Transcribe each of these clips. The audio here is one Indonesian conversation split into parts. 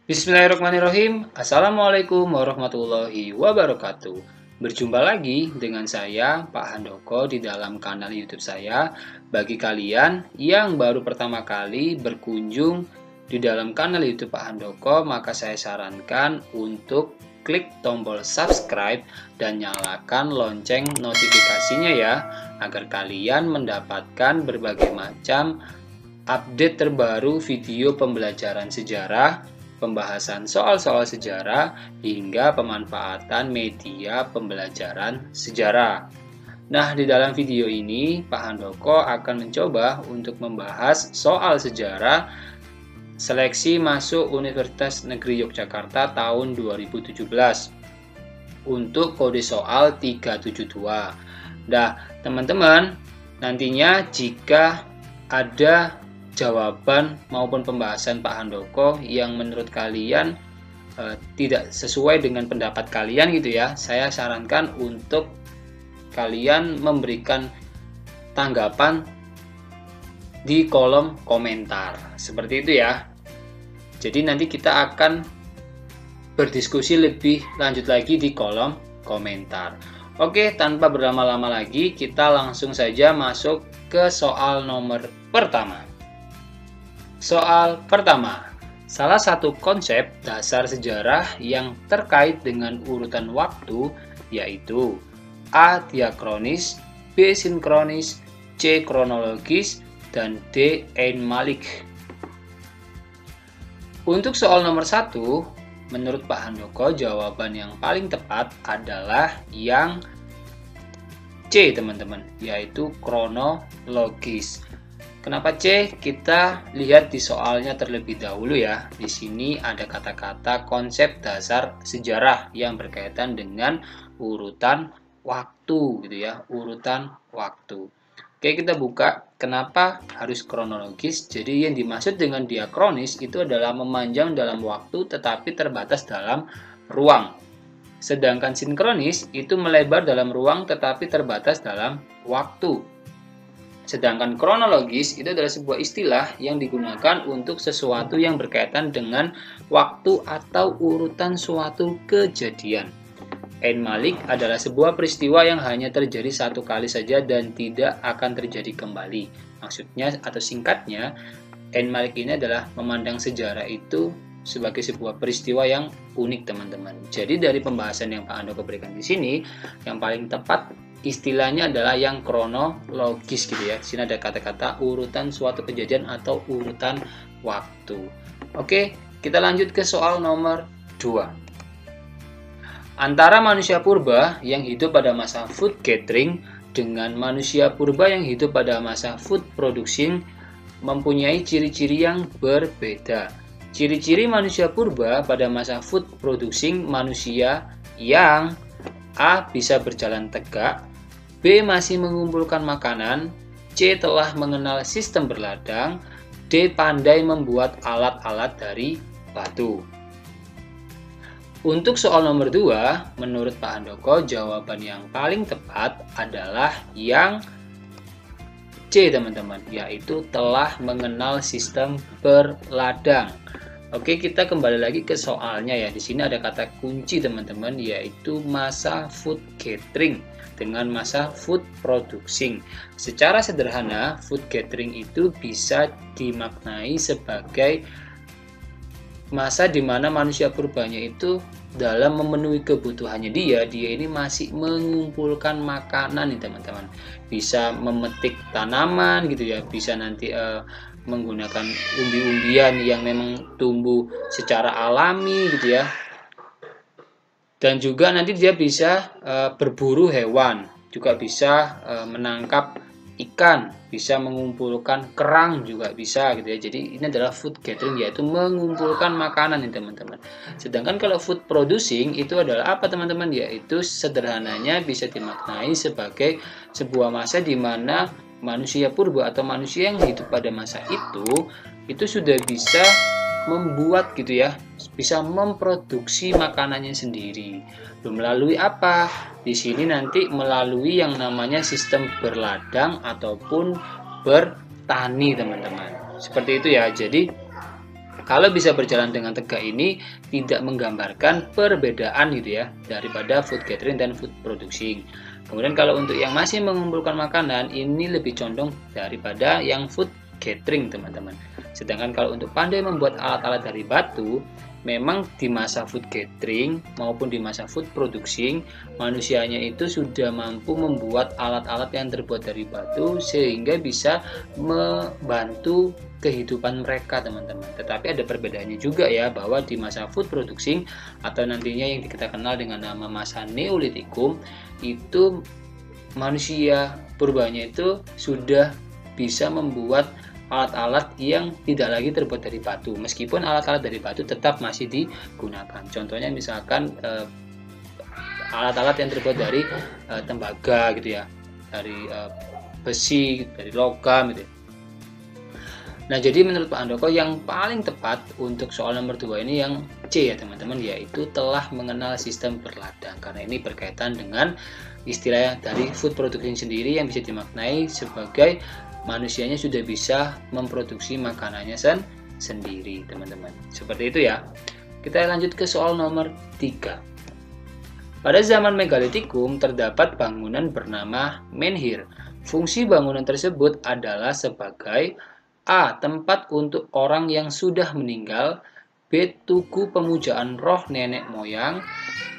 Bismillahirrahmanirrahim. Assalamualaikum warahmatullahi wabarakatuh. Berjumpa lagi dengan saya, Pak Handoko, di dalam kanal YouTube saya. Bagi kalian yang baru pertama kali berkunjung di dalam kanal YouTube Pak Handoko, maka saya sarankan untuk klik tombol subscribe dan nyalakan lonceng notifikasinya ya, agar kalian mendapatkan berbagai macam update terbaru video pembelajaran sejarah, pembahasan soal-soal sejarah, hingga pemanfaatan media pembelajaran sejarah. Nah, di dalam video ini, Pak Handoko akan mencoba untuk membahas soal sejarah seleksi masuk Universitas Negeri Yogyakarta tahun 2017 untuk kode soal 372. Nah, teman-teman, nantinya jika ada jawaban maupun pembahasan Pak Handoko yang menurut kalian tidak sesuai dengan pendapat kalian gitu ya, saya sarankan untuk kalian memberikan tanggapan di kolom komentar seperti itu ya. Jadi nanti kita akan berdiskusi lebih lanjut lagi di kolom komentar. Oke, tanpa berlama-lama lagi kita langsung saja masuk ke soal nomor pertama. Soal pertama, salah satu konsep dasar sejarah yang terkait dengan urutan waktu yaitu A. Diakronis, B. Sinkronis, C. Kronologis, dan D. Einmalig. Untuk soal nomor 1, menurut Pak Handoko jawaban yang paling tepat adalah yang C teman-teman, yaitu kronologis. Kenapa C? Kita lihat di soalnya terlebih dahulu ya. Di sini ada kata-kata konsep dasar sejarah yang berkaitan dengan urutan waktu gitu ya, urutan waktu. Oke, kita buka kenapa harus kronologis. Jadi yang dimaksud dengan diakronis itu adalah memanjang dalam waktu tetapi terbatas dalam ruang. Sedangkan sinkronis itu melebar dalam ruang tetapi terbatas dalam waktu. Sedangkan kronologis itu adalah sebuah istilah yang digunakan untuk sesuatu yang berkaitan dengan waktu atau urutan suatu kejadian. Einmalig adalah sebuah peristiwa yang hanya terjadi satu kali saja dan tidak akan terjadi kembali. Maksudnya atau singkatnya, Einmalig ini adalah memandang sejarah itu sebagai sebuah peristiwa yang unik teman-teman. Jadi dari pembahasan yang Pak Handoko berikan di sini, yang paling tepat istilahnya adalah yang kronologis gitu ya. Di sini ada kata-kata urutan suatu kejadian atau urutan waktu. Oke, kita lanjut ke soal nomor 2. Antara manusia purba yang hidup pada masa food gathering dengan manusia purba yang hidup pada masa food producing mempunyai ciri-ciri yang berbeda. Ciri-ciri manusia purba pada masa food producing manusia yang A. Bisa berjalan tegak, B. Masih mengumpulkan makanan, C. Telah mengenal sistem berladang, D. Pandai membuat alat-alat dari batu. Untuk soal nomor 2, menurut Pak Handoko, jawaban yang paling tepat adalah yang C teman-teman, yaitu telah mengenal sistem berladang. Oke, kita kembali lagi ke soalnya ya. Di sini ada kata kunci teman-teman, yaitu masa food gathering dengan masa food producing. Secara sederhana, food gathering itu bisa dimaknai sebagai masa di mana manusia purbanya itu dalam memenuhi kebutuhannya dia ini masih mengumpulkan makanan nih teman-teman. Bisa memetik tanaman gitu ya, bisa nanti menggunakan umbi-umbian yang memang tumbuh secara alami gitu ya. Dan juga nanti dia bisa berburu hewan, juga bisa menangkap ikan, bisa mengumpulkan kerang juga bisa gitu ya. Jadi ini adalah food gathering, yaitu mengumpulkan makanan nih teman-teman. Sedangkan kalau food producing itu adalah apa teman-teman? Yaitu sederhananya bisa dimaknai sebagai sebuah masa di mana manusia purba atau manusia yang hidup pada masa itu sudah bisa membuat gitu ya, bisa memproduksi makanannya sendiri. Melalui apa? Di sini nanti melalui yang namanya sistem berladang ataupun bertani teman-teman. Seperti itu ya. Jadi Kalau bisa berjalan dengan tegak ini tidak menggambarkan perbedaan gitu ya daripada food gathering dan food producing. Kemudian kalau untuk yang masih mengumpulkan makanan ini lebih condong daripada yang food gathering teman-teman. Sedangkan kalau untuk pandai membuat alat-alat dari batu, memang di masa food gathering maupun di masa food producing manusianya itu sudah mampu membuat alat-alat yang terbuat dari batu sehingga bisa membantu kehidupan mereka teman-teman. Tetapi ada perbedaannya juga ya, bahwa di masa food producing atau nantinya yang kita kenal dengan nama masa Neolitikum itu manusia purbanya itu sudah bisa membuat alat-alat yang tidak lagi terbuat dari batu, meskipun alat-alat dari batu tetap masih digunakan. Contohnya misalkan alat-alat yang terbuat dari tembaga gitu ya, dari besi, dari logam gitu ya. Nah, jadi menurut Pak Handoko yang paling tepat untuk soal nomor 2 ini yang C ya teman-teman, yaitu telah mengenal sistem berladang, karena ini berkaitan dengan istilah dari food production sendiri yang bisa dimaknai sebagai manusianya sudah bisa memproduksi makanannya sendiri teman-teman. Seperti itu ya. Kita lanjut ke soal nomor 3. Pada zaman Megalitikum terdapat bangunan bernama menhir. Fungsi bangunan tersebut adalah sebagai A. Tempat untuk orang yang sudah meninggal. B. Tugu pemujaan roh nenek moyang.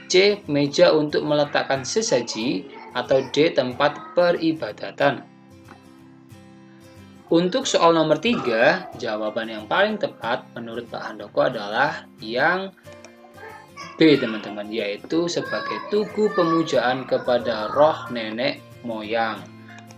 C. Meja untuk meletakkan sesaji. Atau D. Tempat peribadatan. Untuk soal nomor 3, jawaban yang paling tepat menurut Pak Handoko adalah yang B teman-teman, yaitu sebagai tugu pemujaan kepada roh nenek moyang.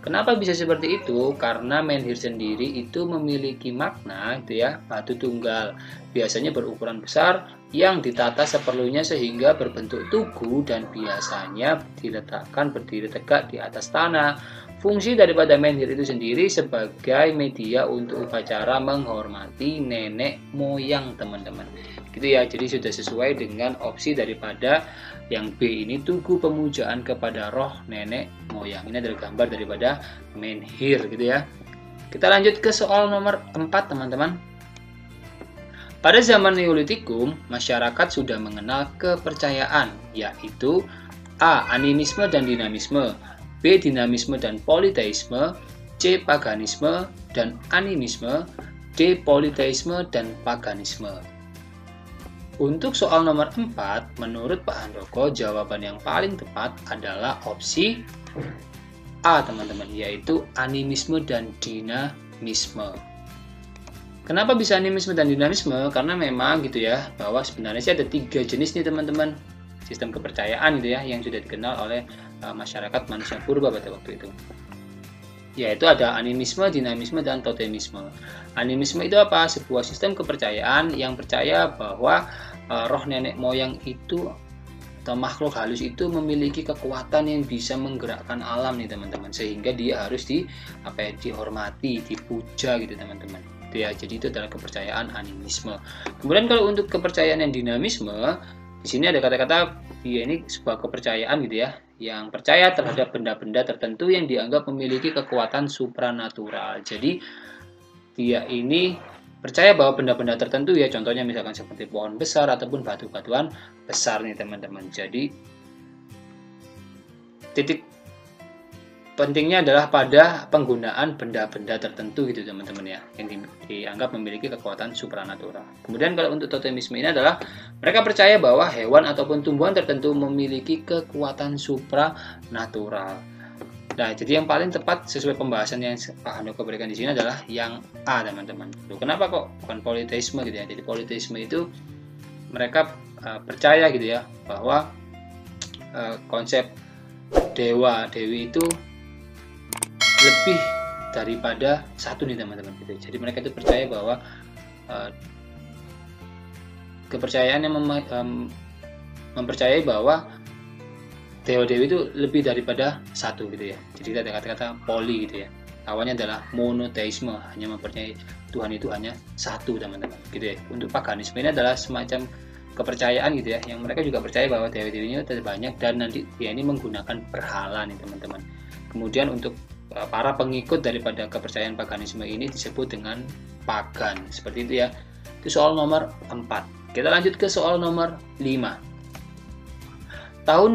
Kenapa bisa seperti itu? Karena menhir sendiri itu memiliki makna gitu ya, batu tunggal, biasanya berukuran besar yang ditata seperlunya sehingga berbentuk tugu dan biasanya diletakkan berdiri tegak di atas tanah. Fungsi daripada menhir itu sendiri sebagai media untuk upacara menghormati nenek moyang teman-teman. Gitu ya, jadi sudah sesuai dengan opsi daripada yang B ini, tugu pemujaan kepada roh nenek moyang. Ini adalah gambar daripada menhir gitu ya. Kita lanjut ke soal nomor 4 teman-teman. Pada zaman Neolitikum, masyarakat sudah mengenal kepercayaan, yaitu A. Animisme dan dinamisme, B. Dinamisme dan politeisme, C. Paganisme dan animisme, D. Politeisme dan paganisme. Untuk soal nomor 4, menurut Pak Handoko, jawaban yang paling tepat adalah opsi A teman-teman, yaitu animisme dan dinamisme. Kenapa bisa animisme dan dinamisme? Karena memang gitu ya, bahwa sebenarnya sih ada 3 jenis nih teman-teman sistem kepercayaan gitu ya, yang sudah dikenal oleh masyarakat manusia purba pada waktu itu, yaitu ada animisme, dinamisme, dan totemisme. Animisme itu apa? Sebuah sistem kepercayaan yang percaya bahwa roh nenek moyang itu atau makhluk halus itu memiliki kekuatan yang bisa menggerakkan alam nih teman-teman, sehingga dia harus dihormati, dipuja gitu teman-teman. Ya, jadi itu adalah kepercayaan animisme. Kemudian kalau untuk kepercayaan yang dinamisme, di sini ada kata-kata dia ini sebuah kepercayaan gitu ya, yang percaya terhadap benda-benda tertentu yang dianggap memiliki kekuatan supranatural. Jadi dia ini percaya bahwa benda-benda tertentu ya, contohnya misalkan seperti pohon besar ataupun batu-batuan besar nih teman-teman. Jadi titik pentingnya adalah pada penggunaan benda-benda tertentu gitu teman-teman ya, yang dianggap memiliki kekuatan supranatural. Kemudian kalau untuk totemisme ini adalah mereka percaya bahwa hewan ataupun tumbuhan tertentu memiliki kekuatan supranatural. Nah, jadi yang paling tepat sesuai pembahasan yang Pak Handoko berikan di sini adalah yang A teman-teman. Kenapa kok bukan politeisme gitu ya? Jadi politeisme itu mereka percaya gitu ya, bahwa konsep dewa dewi itu lebih daripada satu nih teman-teman gitu. Jadi mereka itu percaya bahwa kepercayaan yang mempercayai bahwa dewa-dewi itu lebih daripada satu gitu ya. Jadi ada kata-kata poli gitu ya. Awalnya adalah monoteisme, hanya mempercayai Tuhan itu hanya satu teman-teman gitu ya. Untuk paganisme ini adalah semacam kepercayaan gitu ya, yang mereka juga percaya bahwa dewa-dewinya itu banyak dan nanti dia ini menggunakan berhala nih teman-teman. Kemudian untuk para pengikut daripada kepercayaan paganisme ini disebut dengan pagan, seperti itu ya. Itu soal nomor 4. Kita lanjut ke soal nomor 5. Tahun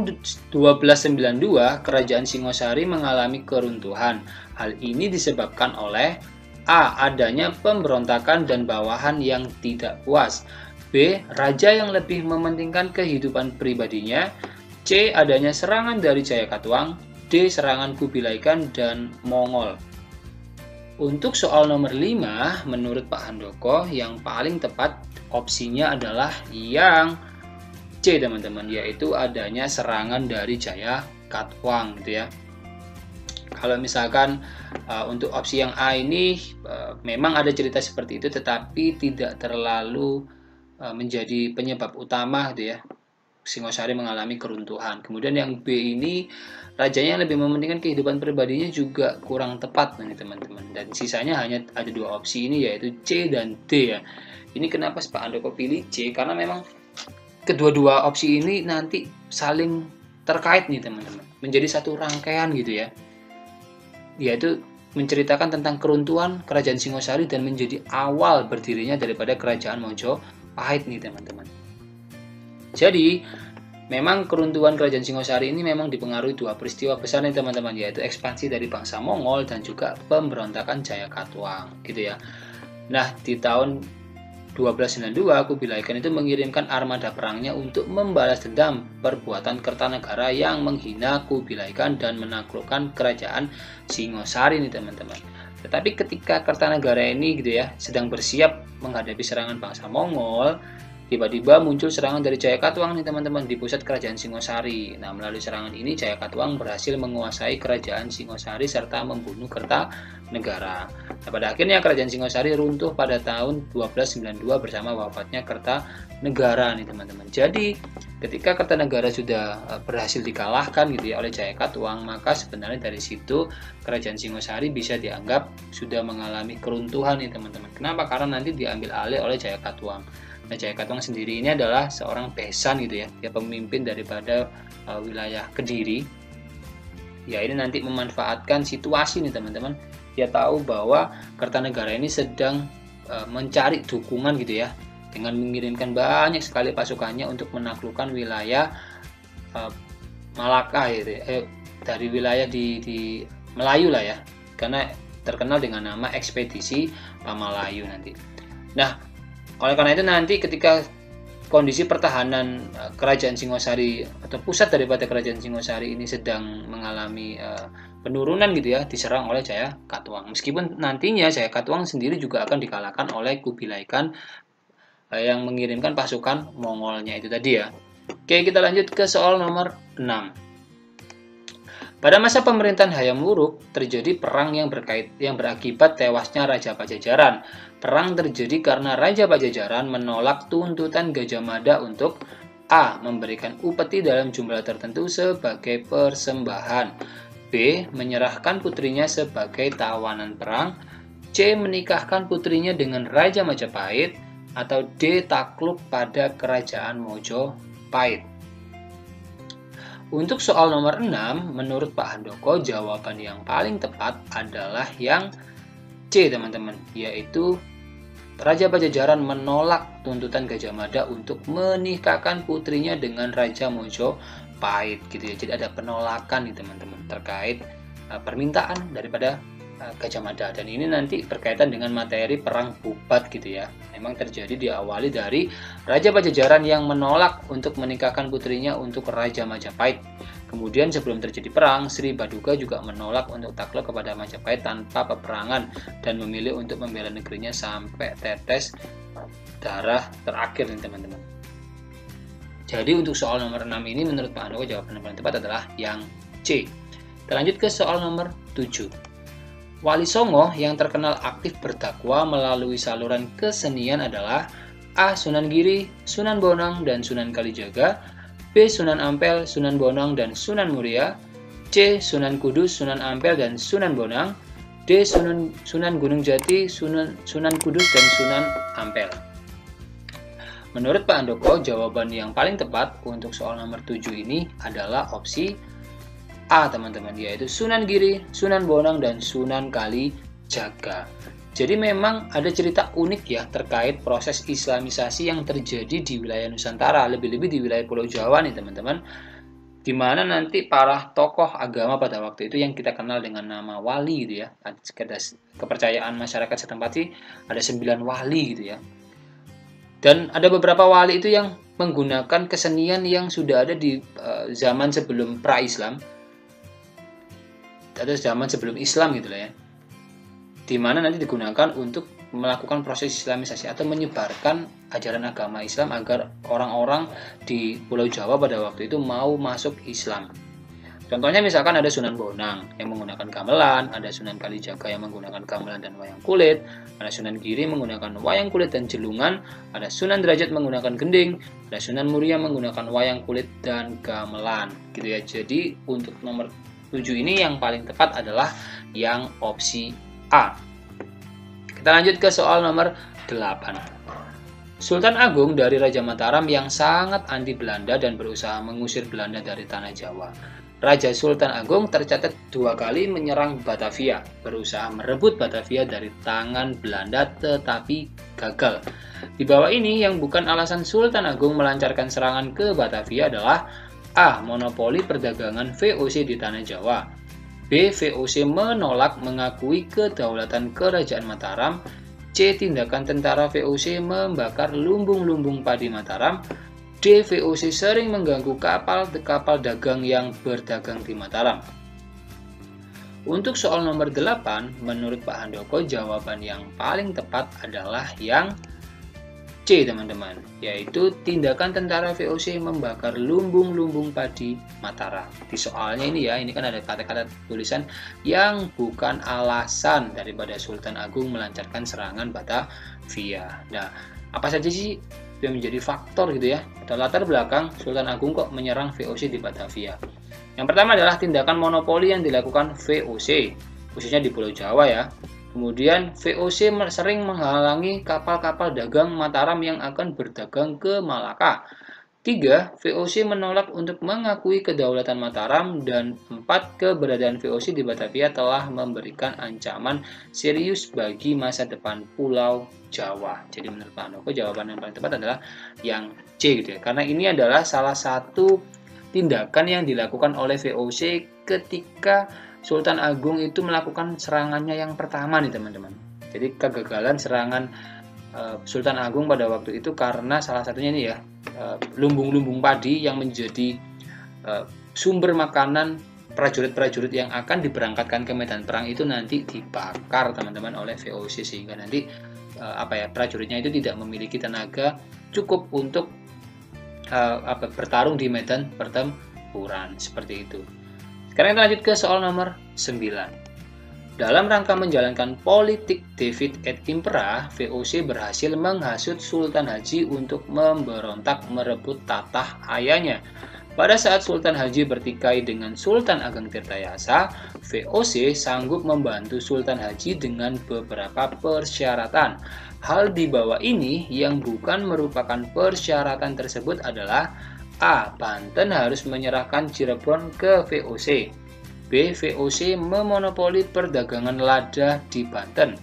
1292, Kerajaan Singosari mengalami keruntuhan. Hal ini disebabkan oleh A. Adanya pemberontakan dan bawahan yang tidak puas. B. Raja yang lebih mementingkan kehidupan pribadinya. C. Adanya serangan dari Jayakatwang. D. Serangan Kubilai Khan dan Mongol. Untuk soal nomor 5, menurut Pak Handoko, yang paling tepat opsinya adalah yang C, teman-teman, yaitu adanya serangan dari Jayakatwang gitu ya. Kalau misalkan untuk opsi yang A ini memang ada cerita seperti itu, tetapi tidak terlalu menjadi penyebab utama gitu ya. Singosari mengalami keruntuhan. Kemudian yang B ini, rajanya yang lebih mementingkan kehidupan pribadinya, juga kurang tepat nih teman-teman. Dan sisanya hanya ada 2 opsi ini, yaitu C dan D ya. Ini kenapa Pak Handoko pilih C? Karena memang kedua-dua opsi ini nanti saling terkait nih teman-teman, menjadi satu rangkaian gitu ya, yaitu menceritakan tentang keruntuhan Kerajaan Singosari dan menjadi awal berdirinya daripada Kerajaan Mojopahit nih teman-teman. Jadi memang keruntuhan Kerajaan Singosari ini memang dipengaruhi 2 peristiwa besar nih teman-teman, yaitu ekspansi dari bangsa Mongol dan juga pemberontakan Jayakatwang gitu ya. Nah, di tahun 1292, Kubilai Khan itu mengirimkan armada perangnya untuk membalas dendam perbuatan Kertanegara yang menghina Kubilai Khan dan menaklukkan Kerajaan Singosari nih teman-teman. Tetapi ketika Kertanegara ini gitu ya sedang bersiap menghadapi serangan bangsa Mongol, tiba-tiba muncul serangan dari Jayakatwang nih teman-teman di pusat Kerajaan Singosari. Nah, melalui serangan ini Jayakatwang berhasil menguasai Kerajaan Singosari serta membunuh Kertanegara. Nah, pada akhirnya Kerajaan Singosari runtuh pada tahun 1292 bersama wafatnya Kertanegara nih teman-teman. Jadi ketika Kertanegara sudah berhasil dikalahkan gitu ya oleh Jayakatwang, maka sebenarnya dari situ Kerajaan Singosari bisa dianggap sudah mengalami keruntuhan nih teman-teman. Kenapa? Karena nanti diambil alih oleh Jayakatwang. Nah, Jayakatwang sendiri ini adalah seorang besan gitu ya, dia pemimpin daripada wilayah Kediri. Ya, ini nanti memanfaatkan situasi nih teman-teman. Dia tahu bahwa Kertanegara ini sedang mencari dukungan gitu ya, dengan mengirimkan banyak sekali pasukannya untuk menaklukkan wilayah Malaka gitu ya, dari wilayah di Melayu lah ya, karena terkenal dengan nama ekspedisi Pamalayu nanti. Nah, oleh karena itu nanti ketika kondisi pertahanan Kerajaan Singosari atau pusat daripada Kerajaan Singosari ini sedang mengalami penurunan gitu ya, diserang oleh Jayakatwang. Meskipun nantinya Jayakatwang sendiri juga akan dikalahkan oleh Kubilai Khan yang mengirimkan pasukan Mongolnya itu tadi ya. Oke, kita lanjut ke soal nomor 6. Pada masa pemerintahan Hayam Wuruk, terjadi perang yang berakibat tewasnya Raja Pajajaran. Perang terjadi karena Raja Pajajaran menolak tuntutan Gajah Mada untuk A. Memberikan upeti dalam jumlah tertentu sebagai persembahan, B. Menyerahkan putrinya sebagai tawanan perang, C. Menikahkan putrinya dengan Raja Majapahit, atau D. Takluk pada Kerajaan Mojopahit. Untuk soal nomor 6, menurut Pak Handoko, jawaban yang paling tepat adalah yang C teman-teman, yaitu Raja Pajajaran menolak tuntutan Gajah Mada untuk menikahkan putrinya dengan Raja Mojopahit gitu ya. Jadi ada penolakan nih teman-teman terkait permintaan daripada Gajah Mada, dan ini nanti berkaitan dengan materi perang Bubat gitu ya. Memang terjadi diawali dari Raja Pajajaran yang menolak untuk menikahkan putrinya untuk Raja Majapahit. Kemudian sebelum terjadi perang, Sri Baduga juga menolak untuk takluk kepada Majapahit tanpa peperangan dan memilih untuk membela negerinya sampai tetes darah terakhir nih teman-teman. Jadi untuk soal nomor 6 ini menurut Pak Handoko jawaban yang paling tepat adalah yang C. Kita lanjut ke soal nomor 7. Wali Songo yang terkenal aktif berdakwah melalui saluran kesenian adalah A. Sunan Giri, Sunan Bonang, dan Sunan Kalijaga, B. Sunan Ampel, Sunan Bonang, dan Sunan Muria, C. Sunan Kudus, Sunan Ampel, dan Sunan Bonang, D. Sunan Gunung Jati, Sunan Kudus, dan Sunan Ampel. Menurut Pak Handoko, jawaban yang paling tepat untuk soal nomor 7 ini adalah opsi A teman-teman, yaitu Sunan Giri, Sunan Bonang, dan Sunan Kalijaga. Jadi memang ada cerita unik ya terkait proses Islamisasi yang terjadi di wilayah Nusantara, lebih-lebih di wilayah Pulau Jawa nih teman-teman, di mana nanti para tokoh agama pada waktu itu yang kita kenal dengan nama wali gitu ya. Ada kepercayaan masyarakat setempat sih ada 9 wali gitu ya. Dan ada beberapa wali itu yang menggunakan kesenian yang sudah ada di zaman sebelum pra-Islam atau zaman sebelum Islam gitu lah ya. Di mana nanti digunakan untuk melakukan proses Islamisasi atau menyebarkan ajaran agama Islam agar orang-orang di Pulau Jawa pada waktu itu mau masuk Islam. Contohnya misalkan ada Sunan Bonang yang menggunakan gamelan, ada Sunan Kalijaga yang menggunakan gamelan dan wayang kulit, ada Sunan Giri menggunakan wayang kulit dan jelungan, ada Sunan Derajat menggunakan gending, ada Sunan Muria menggunakan wayang kulit dan gamelan gitu ya. Jadi untuk nomor 7 ini yang paling tepat adalah yang opsi A. Kita lanjut ke soal nomor 8. Sultan Agung dari Raja Mataram yang sangat anti Belanda dan berusaha mengusir Belanda dari tanah Jawa. Raja Sultan Agung tercatat 2 kali menyerang Batavia, berusaha merebut Batavia dari tangan Belanda tetapi gagal. Di bawah ini yang bukan alasan Sultan Agung melancarkan serangan ke Batavia adalah A. Monopoli perdagangan VOC di tanah Jawa, B. VOC menolak mengakui kedaulatan Kerajaan Mataram, C. Tindakan tentara VOC membakar lumbung-lumbung padi Mataram, D. VOC sering mengganggu kapal dagang yang berdagang di Mataram. Untuk soal nomor 8, menurut Pak Handoko jawaban yang paling tepat adalah yang C teman-teman, yaitu tindakan tentara VOC membakar lumbung-lumbung padi Mataram. Di soalnya ini ya, ini kan ada kata-kata tulisan yang bukan alasan daripada Sultan Agung melancarkan serangan Batavia. Nah, apa saja sih yang menjadi faktor gitu ya, atau latar belakang Sultan Agung kok menyerang VOC di Batavia? Yang pertama adalah tindakan monopoli yang dilakukan VOC, khususnya di Pulau Jawa ya. Kemudian VOC sering menghalangi kapal-kapal dagang Mataram yang akan berdagang ke Malaka. 3. VOC menolak untuk mengakui kedaulatan Mataram. Dan 4. Keberadaan VOC di Batavia telah memberikan ancaman serius bagi masa depan Pulau Jawa. Jadi menurut Pak Handoko jawaban yang paling tepat adalah yang C gitu ya. Karena ini adalah salah satu tindakan yang dilakukan oleh VOC ketika Sultan Agung itu melakukan serangannya yang pertama nih teman-teman. Jadi kegagalan serangan Sultan Agung pada waktu itu karena salah satunya ini ya, lumbung-lumbung padi yang menjadi sumber makanan prajurit-prajurit yang akan diberangkatkan ke medan perang itu nanti dibakar teman-teman oleh VOC, sehingga nanti prajuritnya itu tidak memiliki tenaga cukup untuk bertarung di medan pertempuran seperti itu. Sekarang kita lanjut ke soal nomor 9. Dalam rangka menjalankan politik David et Impera, VOC berhasil menghasut Sultan Haji untuk memberontak merebut tatah ayahnya. Pada saat Sultan Haji bertikai dengan Sultan Ageng Tirtayasa, VOC sanggup membantu Sultan Haji dengan beberapa persyaratan. Hal di bawah ini yang bukan merupakan persyaratan tersebut adalah A. Banten harus menyerahkan Cirebon ke VOC. B. VOC memonopoli perdagangan lada di Banten.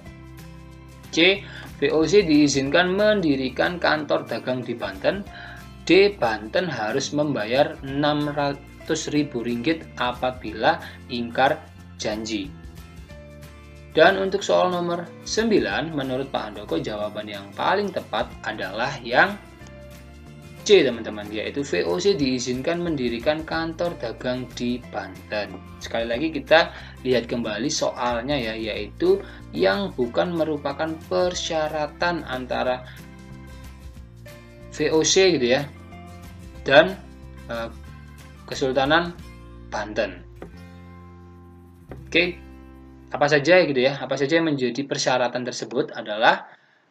C. VOC diizinkan mendirikan kantor dagang di Banten. D. Banten harus membayar Rp600.000 apabila ingkar janji. Dan untuk soal nomor 9, menurut Pak Handoko jawaban yang paling tepat adalah yang C teman-teman, yaitu VOC diizinkan mendirikan kantor dagang di Banten. Sekali lagi kita lihat kembali soalnya ya, yaitu yang bukan merupakan persyaratan antara VOC gitu ya dan Kesultanan Banten. Oke, apa saja gitu ya, apa saja yang menjadi persyaratan tersebut adalah,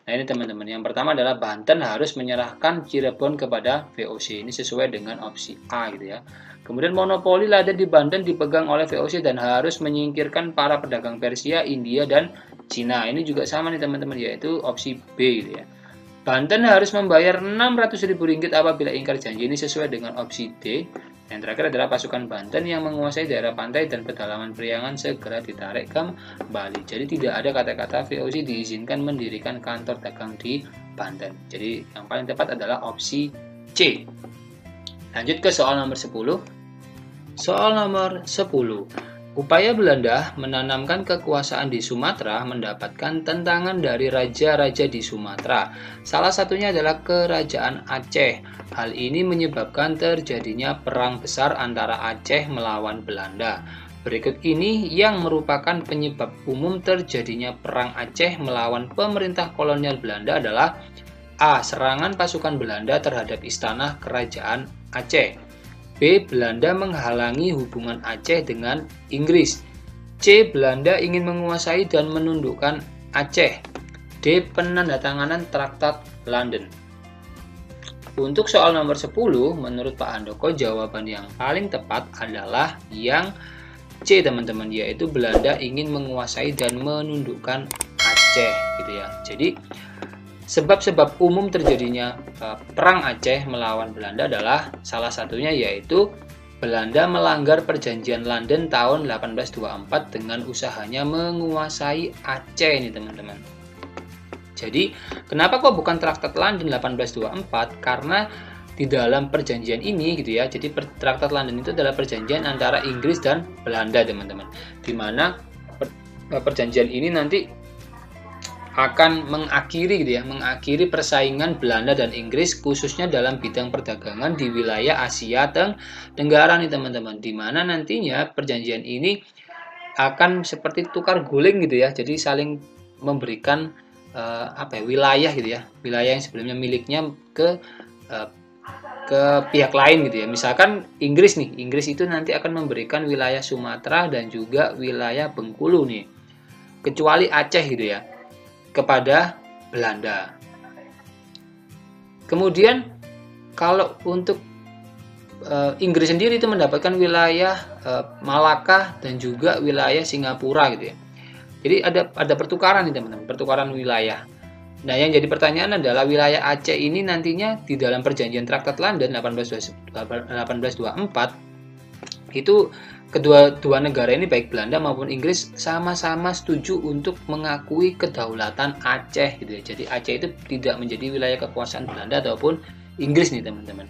nah ini teman-teman, yang pertama adalah Banten harus menyerahkan Cirebon kepada VOC. Ini sesuai dengan opsi A gitu ya. Kemudian monopoli lada di Banten dipegang oleh VOC dan harus menyingkirkan para pedagang Persia, India, dan Cina. Ini juga sama nih teman-teman, yaitu opsi B gitu ya. Banten harus membayar Rp600.000 apabila ingkar janji. Ini sesuai dengan opsi D. Yang terakhir adalah pasukan Banten yang menguasai daerah pantai dan pedalaman Priangan segera ditarik kembali. Jadi tidak ada kata-kata VOC diizinkan mendirikan kantor dagang di Banten. Jadi yang paling tepat adalah opsi C. Lanjut ke soal nomor 10. Soal nomor 10. Upaya Belanda menanamkan kekuasaan di Sumatera mendapatkan tentangan dari raja-raja di Sumatera. Salah satunya adalah Kerajaan Aceh. Hal ini menyebabkan terjadinya perang besar antara Aceh melawan Belanda. Berikut ini yang merupakan penyebab umum terjadinya perang Aceh melawan pemerintah kolonial Belanda adalah A. Serangan pasukan Belanda terhadap istana Kerajaan Aceh. B. Belanda menghalangi hubungan Aceh dengan Inggris. C. Belanda ingin menguasai dan menundukkan Aceh. D. Penandatanganan Traktat London. Untuk soal nomor 10, menurut Pak Handoko, jawaban yang paling tepat adalah yang C, teman-teman, yaitu Belanda ingin menguasai dan menundukkan Aceh, gitu ya. Jadi sebab-sebab umum terjadinya perang Aceh melawan Belanda adalah salah satunya yaitu Belanda melanggar perjanjian London tahun 1824 dengan usahanya menguasai Aceh ini, teman-teman. Jadi, kenapa kok bukan Traktat London 1824? Karena di dalam perjanjian ini gitu ya. Jadi Traktat London itu adalah perjanjian antara Inggris dan Belanda, teman-teman. Di mana perjanjian ini nanti akan mengakhiri gitu ya, mengakhiri persaingan Belanda dan Inggris khususnya dalam bidang perdagangan di wilayah Asia Tenggara nih, teman-teman. Di mana nantinya perjanjian ini akan seperti tukar guling gitu ya. Jadi saling memberikan wilayah gitu ya. Wilayah yang sebelumnya miliknya ke pihak lain gitu ya. Misalkan Inggris itu nanti akan memberikan wilayah Sumatera dan juga wilayah Bengkulu nih. Kecuali Aceh gitu ya, kepada Belanda. Kemudian kalau untuk Inggris sendiri itu mendapatkan wilayah Malaka dan juga wilayah Singapura gitu ya. Jadi ada pertukaran nih, teman-teman, pertukaran wilayah. Nah, yang jadi pertanyaan adalah wilayah Aceh ini nantinya di dalam perjanjian Traktat London 1824 itu kedua negara ini baik Belanda maupun Inggris sama-sama setuju untuk mengakui kedaulatan Aceh gitu ya. Jadi Aceh itu tidak menjadi wilayah kekuasaan Belanda ataupun Inggris nih, teman-teman.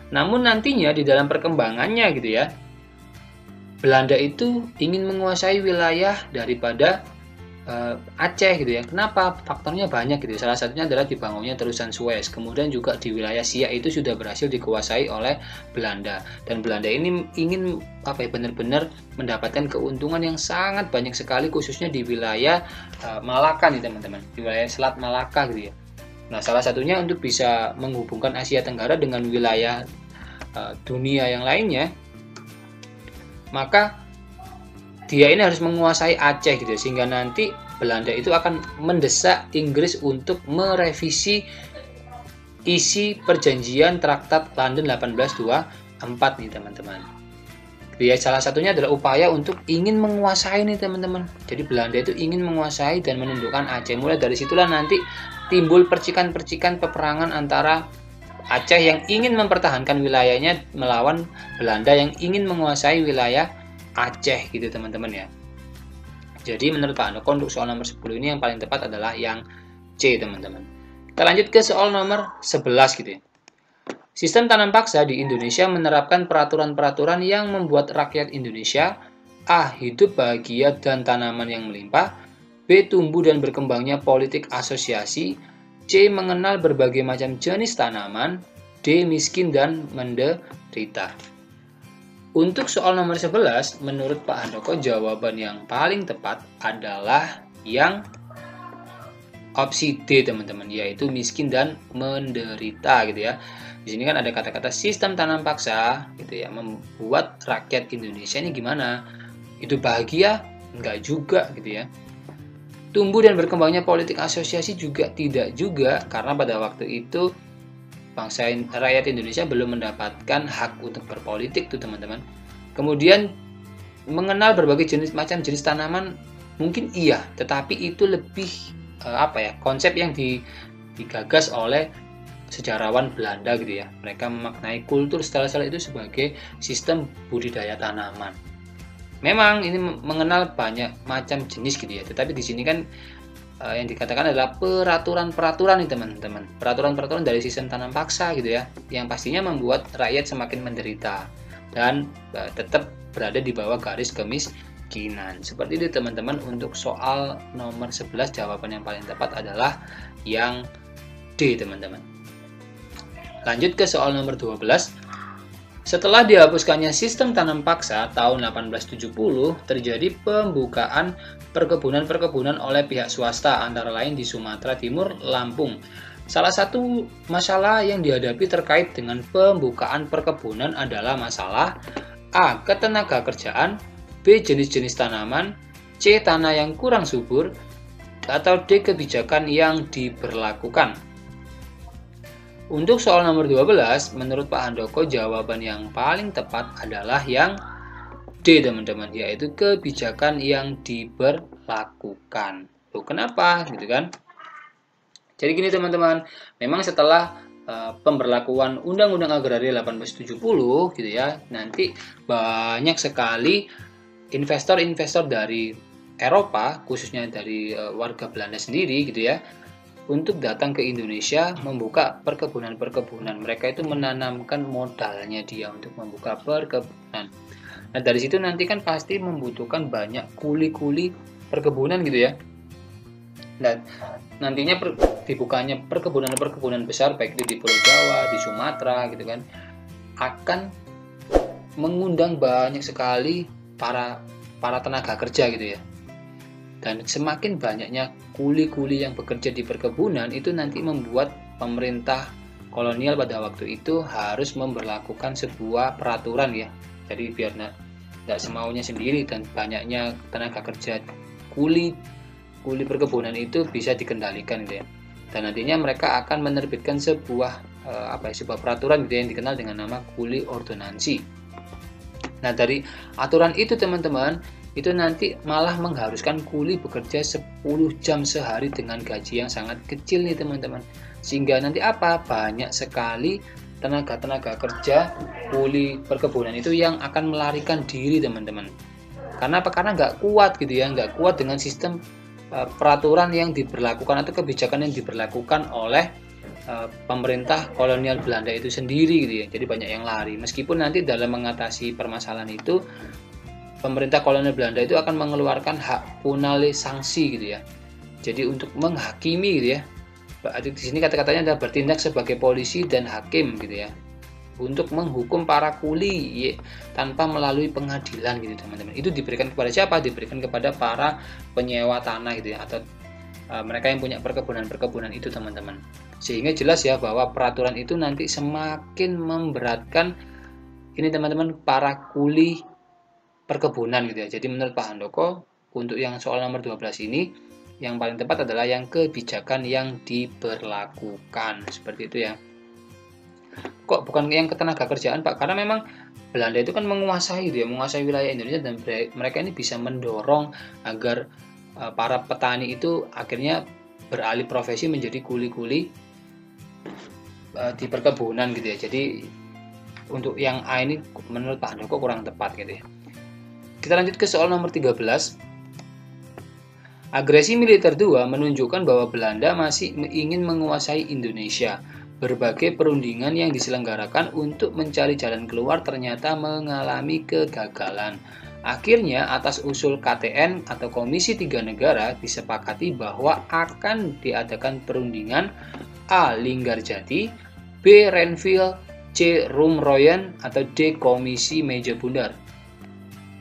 Namun nantinya di dalam perkembangannya gitu ya, Belanda itu ingin menguasai wilayah daripada Aceh gitu ya. Kenapa? Faktornya banyak gitu. Salah satunya adalah dibangunnya terusan Suez. Kemudian juga di wilayah Siak itu sudah berhasil dikuasai oleh Belanda. Dan Belanda ini ingin benar-benar mendapatkan keuntungan yang sangat banyak sekali, khususnya di wilayah Malaka nih, teman-teman. Di wilayah Selat Malaka gitu ya. Nah, salah satunya untuk bisa menghubungkan Asia Tenggara dengan wilayah dunia yang lainnya, maka dia ini harus menguasai Aceh gitu, sehingga nanti Belanda itu akan mendesak Inggris untuk merevisi isi perjanjian Traktat London 1824 nih, teman-teman. Ya, salah satunya adalah upaya untuk ingin menguasai nih, teman-teman. Jadi Belanda itu ingin menguasai dan menundukkan Aceh. Mulai dari situlah nanti timbul percikan-percikan peperangan antara Aceh yang ingin mempertahankan wilayahnya melawan Belanda yang ingin menguasai wilayah Aceh gitu, teman-teman ya. Jadi menurut Pak Handoko untuk soal nomor 10 ini yang paling tepat adalah yang C, teman-teman. Kita lanjut ke soal nomor 11 gitu ya. Sistem tanam paksa di Indonesia menerapkan peraturan-peraturan yang membuat rakyat Indonesia A. hidup bahagia dan tanaman yang melimpah, B. tumbuh dan berkembangnya politik asosiasi, C. mengenal berbagai macam jenis tanaman, D. miskin dan menderita. Untuk soal nomor 11, menurut Pak Handoko, jawaban yang paling tepat adalah yang opsi D, teman-teman, yaitu miskin dan menderita gitu ya. Di sini kan ada kata-kata sistem tanam paksa gitu ya, membuat rakyat Indonesia ini gimana? Hidup bahagia? Enggak juga gitu ya. Tumbuh dan berkembangnya politik asosiasi juga tidak juga, karena pada waktu itu bangsa rakyat Indonesia belum mendapatkan hak untuk berpolitik tuh, teman-teman. Kemudian mengenal berbagai jenis tanaman mungkin iya, tetapi itu lebih konsep yang digagas oleh sejarawan Belanda gitu ya. Mereka memaknai kultur stel-sel itu sebagai sistem budidaya tanaman. Memang ini mengenal banyak macam jenis gitu ya, tetapi di sini kan yang dikatakan adalah peraturan-peraturan nih teman-teman. Peraturan-peraturan dari sistem tanam paksa gitu ya, yang pastinya membuat rakyat semakin menderita dan tetap berada di bawah garis kemiskinan. Seperti itu teman-teman. Untuk soal nomor 11 jawaban yang paling tepat adalah yang D teman-teman. Lanjut ke soal nomor 12. Setelah dihapuskannya sistem tanam paksa tahun 1870, terjadi pembukaan perkebunan-perkebunan oleh pihak swasta, antara lain di Sumatera Timur, Lampung. Salah satu masalah yang dihadapi terkait dengan pembukaan perkebunan adalah masalah A. Ketenaga kerjaan, B. Jenis-jenis tanaman, C. Tanah yang kurang subur, atau D. Kebijakan yang diberlakukan. Untuk soal nomor 12, menurut Pak Handoko jawaban yang paling tepat adalah yang D teman-teman, yaitu kebijakan yang diberlakukan. Tuh, kenapa gitu kan? Jadi gini teman-teman, memang setelah pemberlakuan Undang-Undang Agraria 1870 gitu ya, nanti banyak sekali investor-investor dari Eropa, khususnya dari warga Belanda sendiri gitu ya, untuk datang ke Indonesia membuka perkebunan-perkebunan. Mereka itu menanamkan modalnya dia untuk membuka perkebunan. Nah, dari situ nanti kan pasti membutuhkan banyak kuli-kuli perkebunan gitu ya. Dan nantinya dibukanya perkebunan-perkebunan besar baik itu di Pulau Jawa, di Sumatera gitu kan, akan mengundang banyak sekali para tenaga kerja gitu ya. Dan semakin banyaknya kuli-kuli yang bekerja di perkebunan itu nanti membuat pemerintah kolonial pada waktu itu harus memberlakukan sebuah peraturan ya. Jadi biar tidak semaunya sendiri dan banyaknya tenaga kerja kuli perkebunan itu bisa dikendalikan gitu ya. Dan nantinya mereka akan menerbitkan sebuah sebuah peraturan gitu ya, yang dikenal dengan nama kuli ordonansi. Nah, dari aturan itu teman-teman, itu nanti malah mengharuskan kuli bekerja 10 jam sehari dengan gaji yang sangat kecil nih teman-teman. Sehingga nanti banyak sekali tenaga kerja kuli perkebunan itu yang akan melarikan diri teman-teman. Karena apa? Karena nggak kuat gitu ya, nggak kuat dengan sistem peraturan yang diberlakukan atau kebijakan yang diberlakukan oleh pemerintah kolonial Belanda itu sendiri gitu ya. Jadi banyak yang lari. Meskipun nanti dalam mengatasi permasalahan itu pemerintah kolonial Belanda itu akan mengeluarkan hak punale sanksi gitu ya. Jadi untuk menghakimi gitu ya. Di sini kata-katanya adalah bertindak sebagai polisi dan hakim gitu ya. Untuk menghukum para kuli tanpa melalui pengadilan gitu teman-teman. Itu diberikan kepada siapa? Diberikan kepada para penyewa tanah gitu ya, atau mereka yang punya perkebunan-perkebunan itu teman-teman. Sehingga jelas ya bahwa peraturan itu nanti semakin memberatkan ini teman-teman para kuli perkebunan gitu ya. Jadi menurut Pak Handoko untuk yang soal nomor 12 ini yang paling tepat adalah yang kebijakan yang diberlakukan. Seperti itu ya. Kok bukan yang ketenaga kerjaan Pak? Karena memang Belanda itu kan menguasai gitu ya, menguasai wilayah Indonesia, dan mereka ini bisa mendorong agar para petani itu akhirnya beralih profesi menjadi kuli-kuli di perkebunan gitu ya. Jadi untuk yang A ini menurut Pak Handoko kurang tepat gitu ya. Kita lanjut ke soal nomor 13. Agresi militer 2 menunjukkan bahwa Belanda masih ingin menguasai Indonesia. Berbagai perundingan yang diselenggarakan untuk mencari jalan keluar ternyata mengalami kegagalan. Akhirnya atas usul KTN atau Komisi Tiga Negara disepakati bahwa akan diadakan perundingan A. Linggarjati, B. Renville, C. Rumroyen, atau D. Komisi Meja Bundar.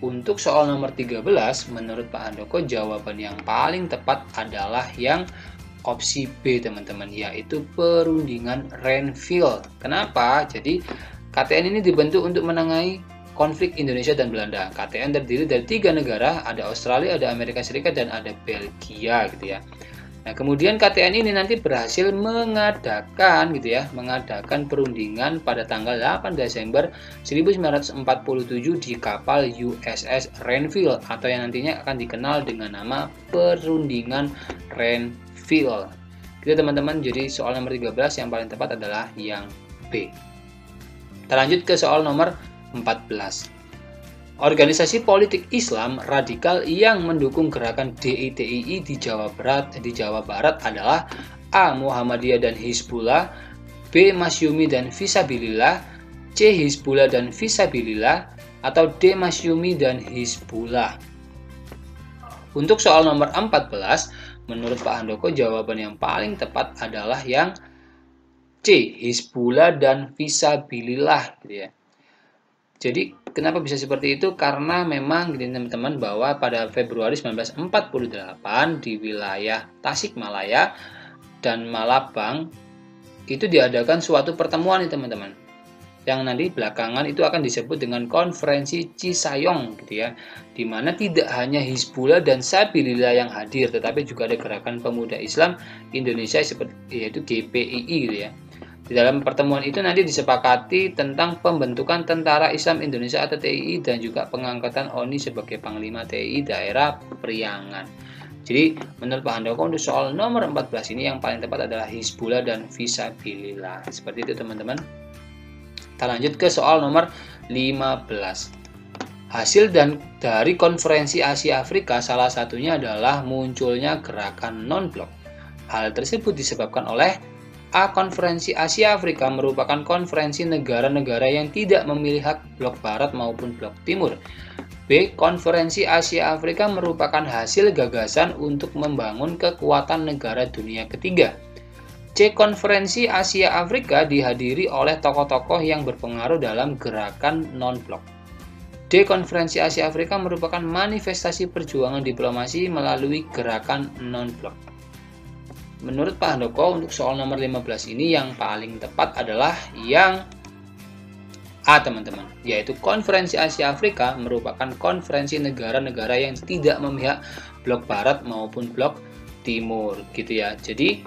Untuk soal nomor 13, menurut Pak Handoko jawaban yang paling tepat adalah yang opsi B teman-teman, yaitu perundingan Renville. Kenapa? Jadi KTN ini dibentuk untuk menengahi konflik Indonesia dan Belanda. KTN terdiri dari 3 negara, ada Australia, ada Amerika Serikat, dan ada Belgia gitu ya. Nah, kemudian KTN ini nanti berhasil mengadakan perundingan pada tanggal 8 Desember 1947 di kapal USS Renville, atau yang nantinya akan dikenal dengan nama perundingan Renville. Gitu teman-teman, jadi soal nomor 13 yang paling tepat adalah yang B. Kita lanjut ke soal nomor 14. Organisasi politik Islam radikal yang mendukung gerakan DITII di Jawa Barat adalah A. Muhammadiyah dan Hizbullah, B. Masyumi dan Fisabilillah, C. Hizbullah dan Fisabilillah, atau D. Masyumi dan Hizbullah. Untuk soal nomor 14, menurut Pak Handoko jawaban yang paling tepat adalah yang C. Hizbullah dan Fisabilillah, gitu ya. Jadi kenapa bisa seperti itu? Karena memang gini teman-teman, bahwa pada Februari 1948 di wilayah Tasikmalaya dan Malabang itu diadakan suatu pertemuan nih teman-teman, yang nanti belakangan itu akan disebut dengan Konferensi Cisayong gitu ya, dimana tidak hanya Hizbullah dan Sabilillah yang hadir, tetapi juga ada Gerakan Pemuda Islam Indonesia yaitu GPII gitu ya. Di dalam pertemuan itu nanti disepakati tentang pembentukan Tentara Islam Indonesia atau TII dan juga pengangkatan ONI sebagai Panglima TII daerah Priangan. Jadi menurut Pak Handoko untuk soal nomor 14 ini yang paling tepat adalah Hizbullah dan Fisabilillah. Seperti itu teman-teman. Kita lanjut ke soal nomor 15. Hasil dari konferensi Asia Afrika salah satunya adalah munculnya gerakan non-blok. Hal tersebut disebabkan oleh A. Konferensi Asia Afrika merupakan konferensi negara-negara yang tidak memilih hak blok barat maupun blok timur. B. Konferensi Asia Afrika merupakan hasil gagasan untuk membangun kekuatan negara dunia ketiga. C. Konferensi Asia Afrika dihadiri oleh tokoh-tokoh yang berpengaruh dalam gerakan non-blok. D. Konferensi Asia Afrika merupakan manifestasi perjuangan diplomasi melalui gerakan non-blok. Menurut Pak Handoko untuk soal nomor 15 ini yang paling tepat adalah yang A teman-teman, yaitu Konferensi Asia Afrika merupakan konferensi negara-negara yang tidak memihak blok barat maupun blok timur gitu ya. Jadi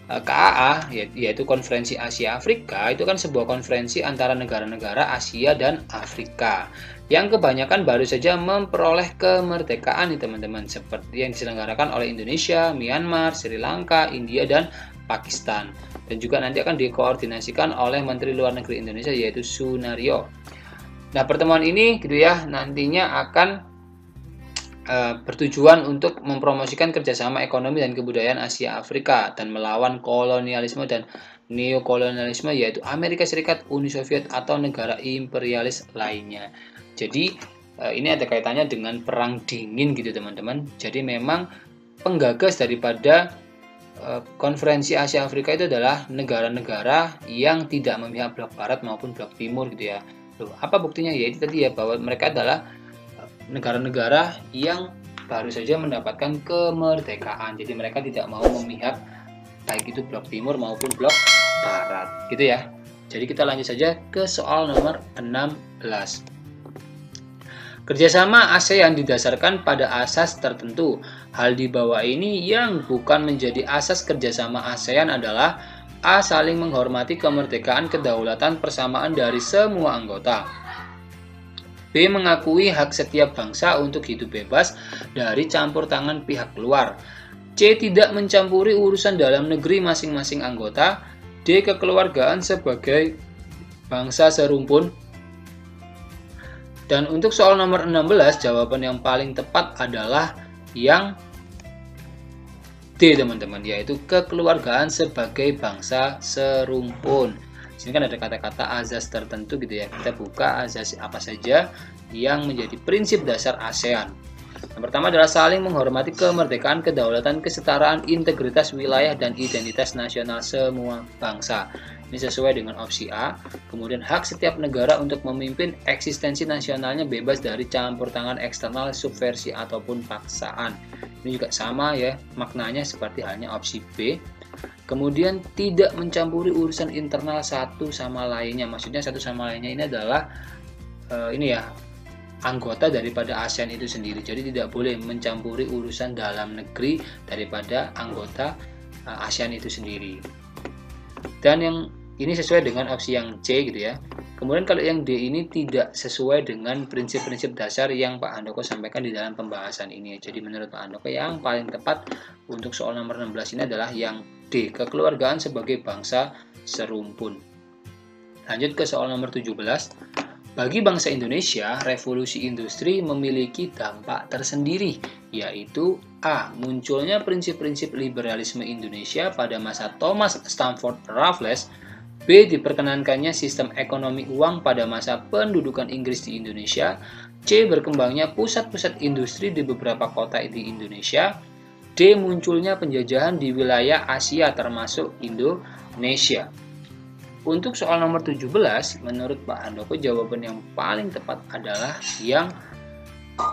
KAA yaitu Konferensi Asia Afrika itu kan sebuah konferensi antara negara-negara Asia dan Afrika yang kebanyakan baru saja memperoleh kemerdekaan nih teman-teman, seperti yang diselenggarakan oleh Indonesia, Myanmar, Sri Lanka, India, dan Pakistan, dan juga nanti akan dikoordinasikan oleh Menteri Luar Negeri Indonesia yaitu Sunaryo. Nah pertemuan ini gitu ya nantinya akan bertujuan untuk mempromosikan kerjasama ekonomi dan kebudayaan Asia Afrika dan melawan kolonialisme dan neokolonialisme yaitu Amerika Serikat, Uni Soviet, atau negara imperialis lainnya. Jadi ini ada kaitannya dengan perang dingin gitu teman-teman. Jadi memang penggagas daripada konferensi Asia Afrika itu adalah negara-negara yang tidak memihak blok barat maupun blok timur gitu ya. Loh, apa buktinya? Ya itu tadi ya, bahwa mereka adalah negara-negara yang baru saja mendapatkan kemerdekaan. Jadi mereka tidak mau memihak baik itu blok timur maupun blok barat gitu ya. Jadi kita lanjut saja ke soal nomor 16. Kerjasama ASEAN didasarkan pada asas tertentu. Hal di bawah ini yang bukan menjadi asas kerjasama ASEAN adalah A. Saling menghormati kemerdekaan kedaulatan persamaan dari semua anggota. B. Mengakui hak setiap bangsa untuk hidup bebas dari campur tangan pihak luar. C. Tidak mencampuri urusan dalam negeri masing-masing anggota. D. Kekeluargaan sebagai bangsa serumpun. Dan untuk soal nomor 16, jawaban yang paling tepat adalah yang D teman-teman, yaitu kekeluargaan sebagai bangsa serumpun. Sini kan ada kata-kata azas tertentu gitu ya. Kita buka azas apa saja yang menjadi prinsip dasar ASEAN. Yang pertama adalah saling menghormati kemerdekaan, kedaulatan, kesetaraan, integritas wilayah, dan identitas nasional semua bangsa. Ini sesuai dengan opsi A. Kemudian hak setiap negara untuk memimpin eksistensi nasionalnya bebas dari campur tangan eksternal, subversi, ataupun paksaan. Ini juga sama ya maknanya seperti halnya opsi B. Kemudian tidak mencampuri urusan internal satu sama lainnya. Maksudnya satu sama lainnya ini adalah anggota daripada ASEAN itu sendiri. Jadi tidak boleh mencampuri urusan dalam negeri daripada anggota ASEAN itu sendiri. Dan yang ini sesuai dengan opsi yang C gitu ya. Kemudian kalau yang D ini tidak sesuai dengan prinsip-prinsip dasar yang Pak Handoko sampaikan di dalam pembahasan ini. Jadi menurut Pak Handoko yang paling tepat untuk soal nomor 16 ini adalah yang D. Kekeluargaan sebagai bangsa serumpun. Lanjut ke soal nomor 17. Bagi bangsa Indonesia, revolusi industri memiliki dampak tersendiri, yaitu A. Munculnya prinsip-prinsip liberalisme Indonesia pada masa Thomas Stamford Raffles. B. Diperkenankannya sistem ekonomi uang pada masa pendudukan Inggris di Indonesia. C. Berkembangnya pusat-pusat industri di beberapa kota di Indonesia. D. Munculnya penjajahan di wilayah Asia termasuk Indonesia. Untuk soal nomor 17, menurut Pak Handoko jawaban yang paling tepat adalah yang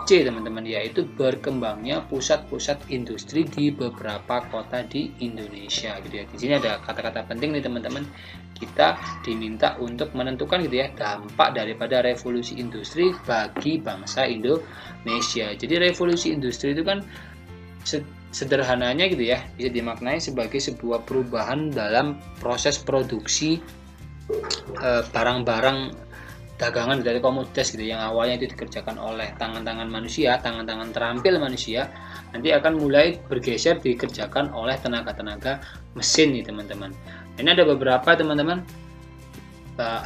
C, teman-teman, yaitu berkembangnya pusat-pusat industri di beberapa kota di Indonesia gitu ya. Di sini ada kata-kata penting nih, teman-teman. Kita diminta untuk menentukan gitu ya dampak daripada revolusi industri bagi bangsa Indonesia. Jadi revolusi industri itu kan sederhananya gitu ya, bisa dimaknai sebagai sebuah perubahan dalam proses produksi barang-barang dagangan dari komoditas gitu yang awalnya itu dikerjakan oleh tangan-tangan manusia, tangan-tangan terampil manusia, nanti akan mulai bergeser dikerjakan oleh tenaga-tenaga mesin nih, teman-teman. Ini ada beberapa, teman-teman,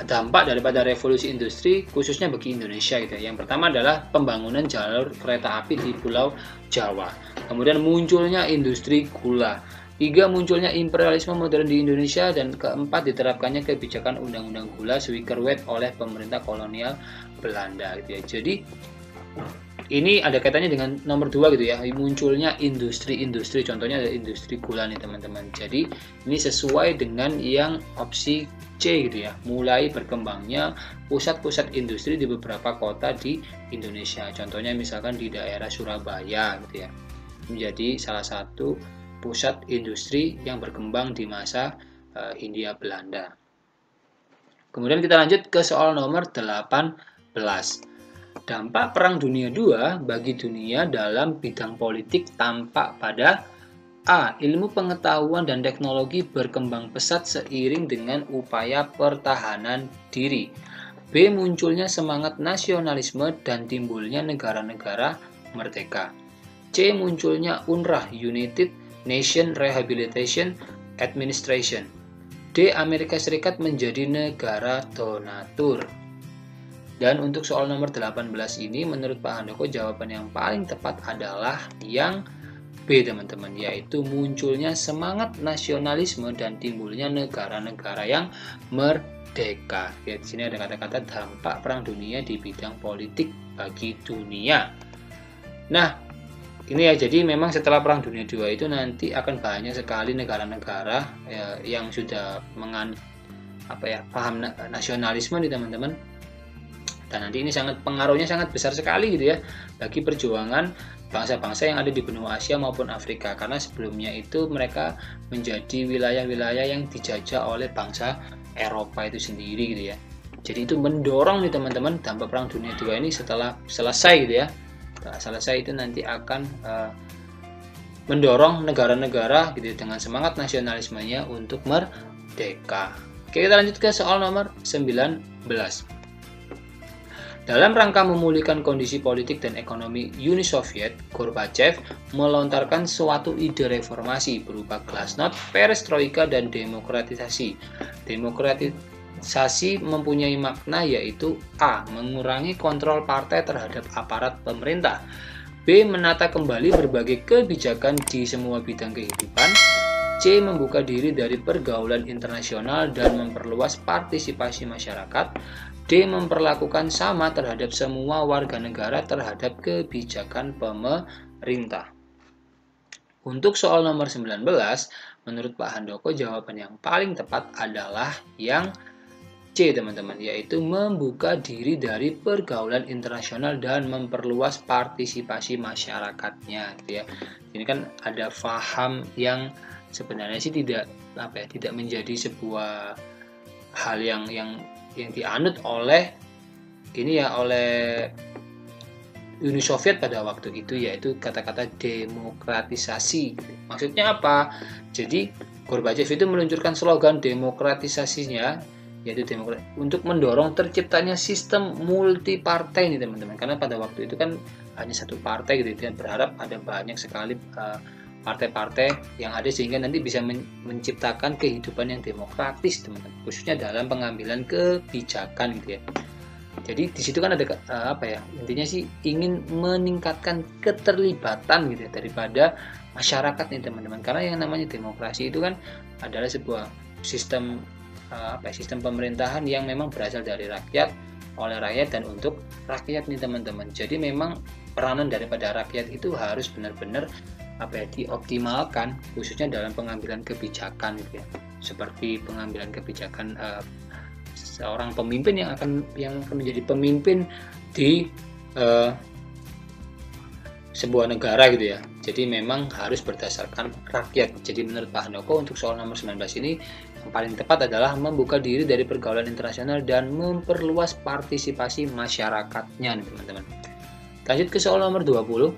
dampak daripada revolusi industri khususnya bagi Indonesia gitu. Yang pertama adalah pembangunan jalur kereta api di Pulau Jawa. Kemudian munculnya industri gula. 3. Munculnya imperialisme modern di Indonesia. Dan keempat, diterapkannya kebijakan undang-undang gula Suikerwet oleh pemerintah kolonial Belanda gitu ya. Jadi ini ada kaitannya dengan nomor 2 gitu ya, munculnya industri-industri, contohnya ada industri gula nih, teman-teman. Jadi ini sesuai dengan yang opsi C gitu ya, mulai berkembangnya pusat-pusat industri di beberapa kota di Indonesia. Contohnya misalkan di daerah Surabaya gitu ya, menjadi salah satu pusat industri yang berkembang di masa Hindia Belanda. Kemudian kita lanjut ke soal nomor 18. Dampak Perang Dunia II bagi dunia dalam bidang politik tampak pada A. Ilmu pengetahuan dan teknologi berkembang pesat seiring dengan upaya pertahanan diri. B. Munculnya semangat nasionalisme dan timbulnya negara-negara merdeka. C. Munculnya UNRWA, United Nation Rehabilitation Administration. D. Amerika Serikat menjadi negara donatur. Dan untuk soal nomor 18 ini, menurut Pak Handoko jawaban yang paling tepat adalah yang B, teman-teman, yaitu munculnya semangat nasionalisme dan timbulnya negara-negara yang merdeka. Ya, di sini ada kata-kata dampak Perang Dunia di bidang politik bagi dunia. Nah, ini ya, jadi memang setelah Perang Dunia II itu nanti akan banyak sekali negara-negara yang sudah paham nasionalisme nih, teman-teman. Dan nanti ini pengaruhnya sangat besar sekali gitu ya bagi perjuangan bangsa-bangsa yang ada di benua Asia maupun Afrika, karena sebelumnya itu mereka menjadi wilayah-wilayah yang dijajah oleh bangsa Eropa itu sendiri gitu ya. Jadi itu mendorong nih, teman-teman, dampak Perang Dunia II ini setelah selesai gitu ya. Selesai itu nanti akan mendorong negara-negara gitu dengan semangat nasionalismenya untuk merdeka. Oke, kita lanjut ke soal nomor 19. Dalam rangka memulihkan kondisi politik dan ekonomi Uni Soviet, Gorbachev melontarkan suatu ide reformasi berupa glasnost, perestroika, dan demokratisasi. Demokratisasi mempunyai makna yaitu A. Mengurangi kontrol partai terhadap aparat pemerintah. B. Menata kembali berbagai kebijakan di semua bidang kehidupan. C. Membuka diri dari pergaulan internasional dan memperluas partisipasi masyarakat. D. Memperlakukan sama terhadap semua warga negara terhadap kebijakan pemerintah. Untuk soal nomor 19, menurut Pak Handoko jawaban yang paling tepat adalah yang C, teman-teman, yaitu membuka diri dari pergaulan internasional dan memperluas partisipasi masyarakatnya gitu ya. Ini kan ada paham yang sebenarnya sih tidak menjadi sebuah hal yang dianut oleh Uni Soviet pada waktu itu, yaitu kata-kata demokratisasi. Maksudnya apa? Jadi Gorbachev itu meluncurkan slogan demokratisasinya, yaitu untuk mendorong terciptanya sistem multipartai nih, teman-teman. Karena pada waktu itu kan hanya satu partai gitu, dan berharap ada banyak sekali partai-partai yang ada sehingga nanti bisa menciptakan kehidupan yang demokratis teman-teman, khususnya dalam pengambilan kebijakan gitu ya. Jadi di situ kan ada intinya sih ingin meningkatkan keterlibatan gitu ya daripada masyarakat nih teman-teman, karena yang namanya demokrasi itu kan adalah sebuah sistem sistem pemerintahan yang memang berasal dari rakyat, oleh rakyat, dan untuk rakyat nih teman-teman. Jadi memang peranan daripada rakyat itu harus benar-benar dioptimalkan, khususnya dalam pengambilan kebijakan gitu ya. Seperti pengambilan kebijakan seorang pemimpin yang akan menjadi pemimpin di sebuah negara gitu ya. Jadi memang harus berdasarkan rakyat. Jadi menurut Pak Handoko untuk soal nomor 19 ini yang paling tepat adalah membuka diri dari pergaulan internasional dan memperluas partisipasi masyarakatnya nih teman-teman. Lanjut ke soal nomor 20.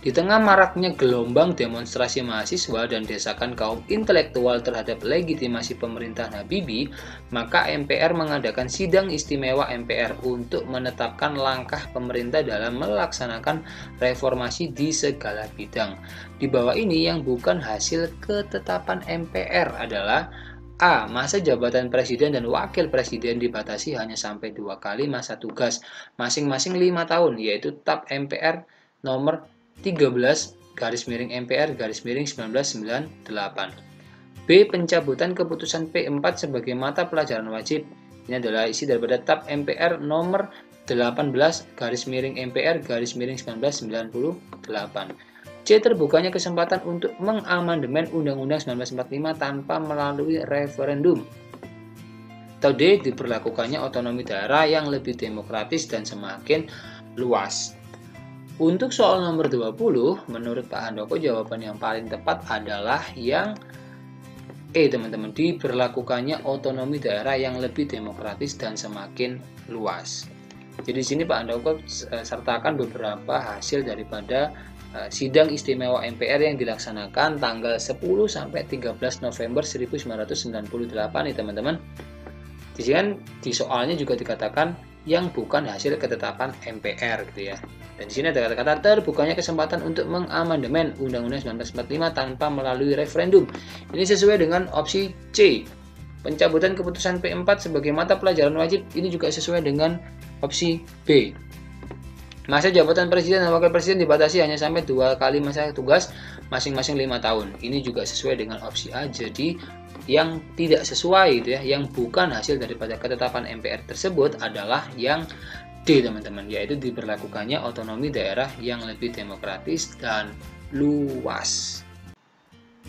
Di tengah maraknya gelombang demonstrasi mahasiswa dan desakan kaum intelektual terhadap legitimasi pemerintahan Habibie, maka MPR mengadakan sidang istimewa MPR untuk menetapkan langkah pemerintah dalam melaksanakan reformasi di segala bidang. Di bawah ini yang bukan hasil ketetapan MPR adalah A. Masa jabatan presiden dan wakil presiden dibatasi hanya sampai 2 kali masa tugas, masing-masing 5 tahun, yaitu TAP MPR nomor 13/MPR/1998. B. Pencabutan keputusan P4 sebagai mata pelajaran wajib. Ini adalah isi daripada TAP MPR nomor 18/MPR/1998. C. Terbukanya kesempatan untuk mengamandemen Undang-Undang 1945 tanpa melalui referendum. Atau D. Diberlakukannya otonomi daerah yang lebih demokratis dan semakin luas. Untuk soal nomor 20, menurut Pak Handoko jawaban yang paling tepat adalah yang E teman-teman, diberlakukannya otonomi daerah yang lebih demokratis dan semakin luas. Jadi di sini Pak Handoko sertakan beberapa hasil daripada sidang istimewa MPR yang dilaksanakan tanggal 10 sampai 13 November 1998 nih teman-teman. Di sini kan di soalnya juga dikatakan yang bukan hasil ketetapan MPR gitu ya. Dan di sini ada kata-kata terbukanya kesempatan untuk mengamandemen Undang-Undang 1945 tanpa melalui referendum. Ini sesuai dengan opsi C. Pencabutan keputusan P4 sebagai mata pelajaran wajib, ini juga sesuai dengan opsi B. Masa jabatan presiden dan wakil presiden dibatasi hanya sampai 2 kali masa tugas, masing-masing 5 tahun. Ini juga sesuai dengan opsi A. Jadi yang tidak sesuai gitu ya, yang bukan hasil daripada ketetapan MPR tersebut adalah yang D teman-teman, yaitu diberlakukannya otonomi daerah yang lebih demokratis dan luas.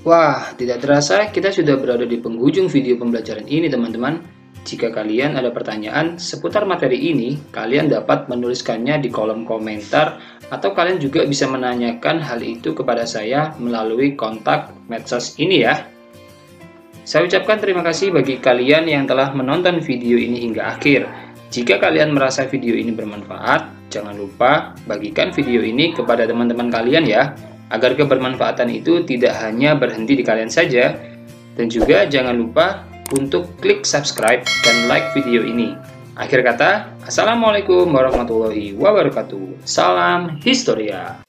Wah, tidak terasa kita sudah berada di penghujung video pembelajaran ini teman-teman. Jika kalian ada pertanyaan seputar materi ini, kalian dapat menuliskannya di kolom komentar atau kalian juga bisa menanyakan hal itu kepada saya melalui kontak medsos ini ya. Saya ucapkan terima kasih bagi kalian yang telah menonton video ini hingga akhir. Jika kalian merasa video ini bermanfaat, jangan lupa bagikan video ini kepada teman-teman kalian ya, agar kebermanfaatan itu tidak hanya berhenti di kalian saja. Dan juga jangan lupa untuk klik subscribe dan like video ini. Akhir kata, Assalamualaikum warahmatullahi wabarakatuh. Salam Historia.